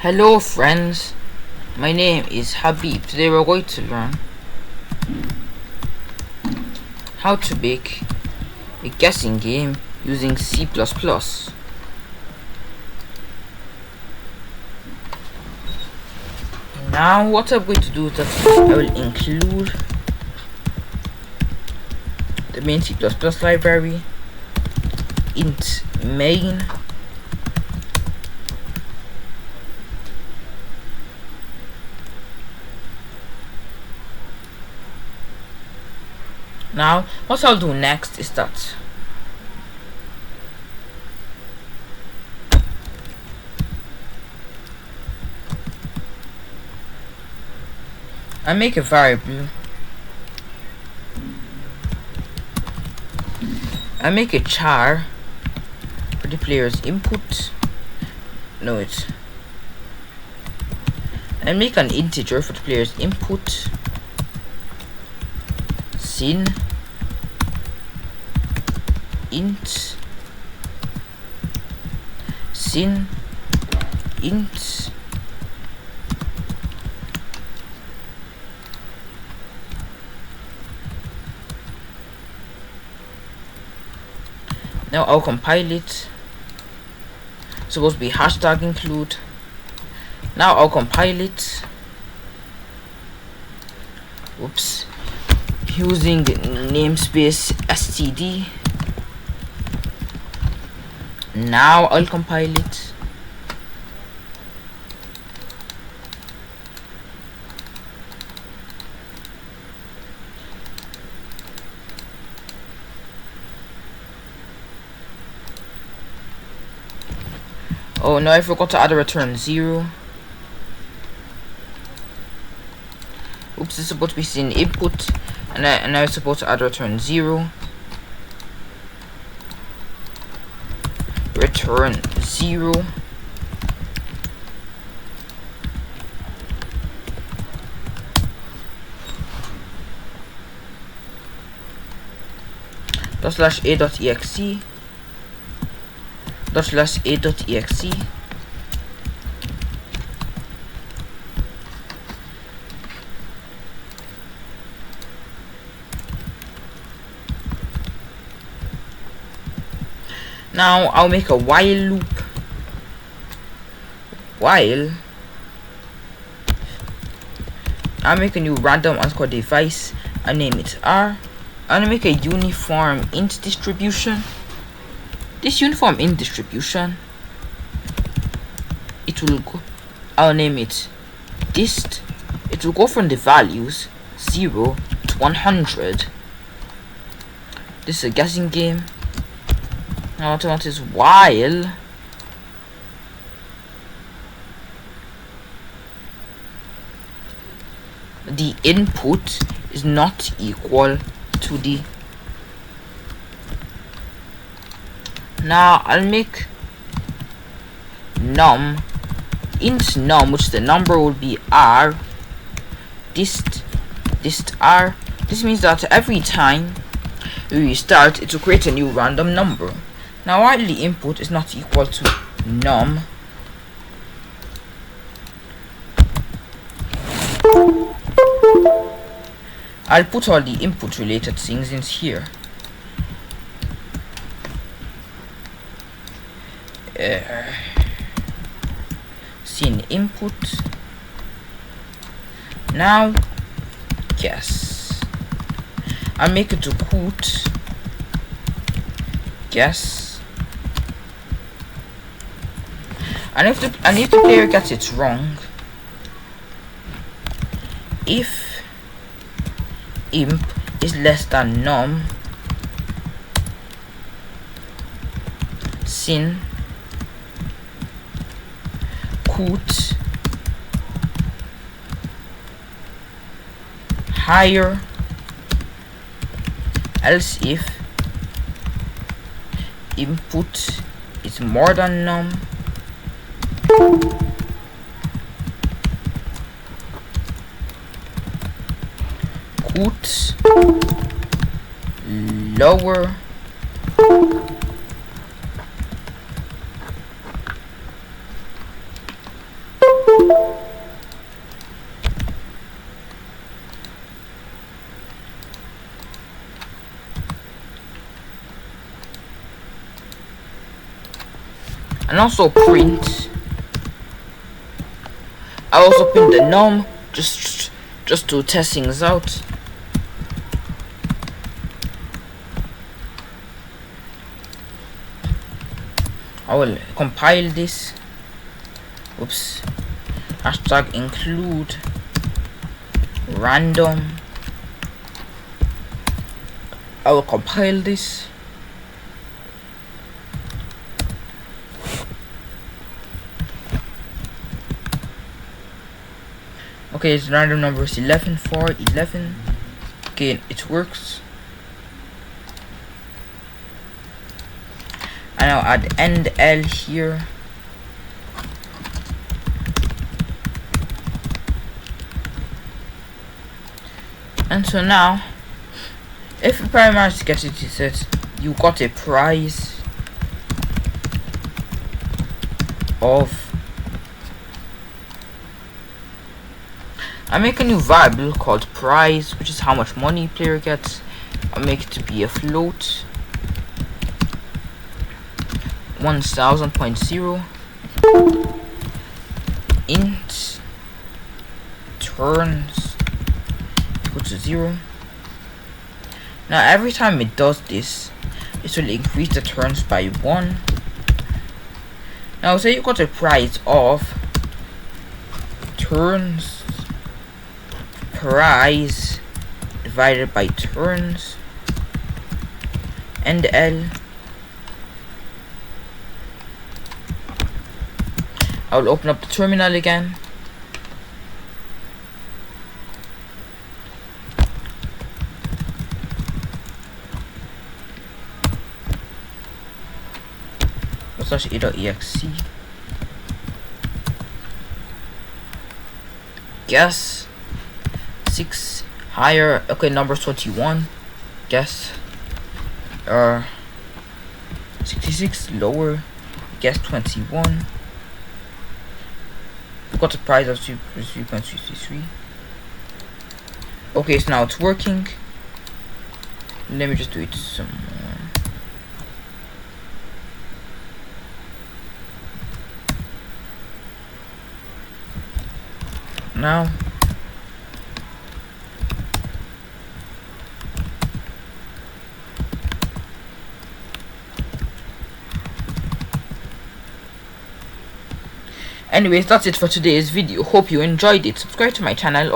Hello friends, my name is Habib. Today we're going to learn how to make a guessing game using C++. Now what I'm going to do is that I will include the main C++ library, int main, now what I'll do next is that I make a variable, I make a char for the player's input, I make an integer for the player's input, sin int sin int now I'll compile it. It's supposed to be hashtag include. Now I'll compile it. Oops. Using namespace std. Now I'll compile it. Oh no, I forgot to add a return 0. Oops, it's supposed to be sin input, and I was supposed to add a return 0. Return 0. /a.exe /a.exe. Now I'll make a while loop. While I'll make a new random underscore device and name it R. I'll make a uniform int distribution. This uniform int distribution, it will go, I'll name it dist. It will go from the values 0 to 100. This is a guessing game. Now what I want is while the input is not equal to the. Now I'll make num int num, which the number will be r, dist r. This means that every time we restart, it will create a new random number. Now while the input is not equal to num, I'll put all the input related things in here. Sin input. Now guess. I'll make it to quote guess. And if the player gets it wrong, if imp is less than num, sin quote higher, else if input is more than num, quote lower, and also print. I also print the num just to test things out. I will compile this. Oops. Hashtag include random. I will compile this. Okay, its random number is 11 for 11. Okay, it works. And I'll add end L here. And so now, if you manage to get it, it says you got a prize of. I make a new variable called prize, which is how much money player gets. I make it to be a float. 1000.0 int turns equal to 0. Now every time it does this, it will increase the turns by 1. Now say you got a price of turns price divided by turns and L. I will open up the terminal again. /a.exe. Guess 6 higher. Okay, number 21. Guess 66 lower. Guess 21. We got a price of 3.63. Okay, so now it's working. Let me just do it some more. Now anyways, that's it for today's video. Hope you enjoyed it. Subscribe to my channel.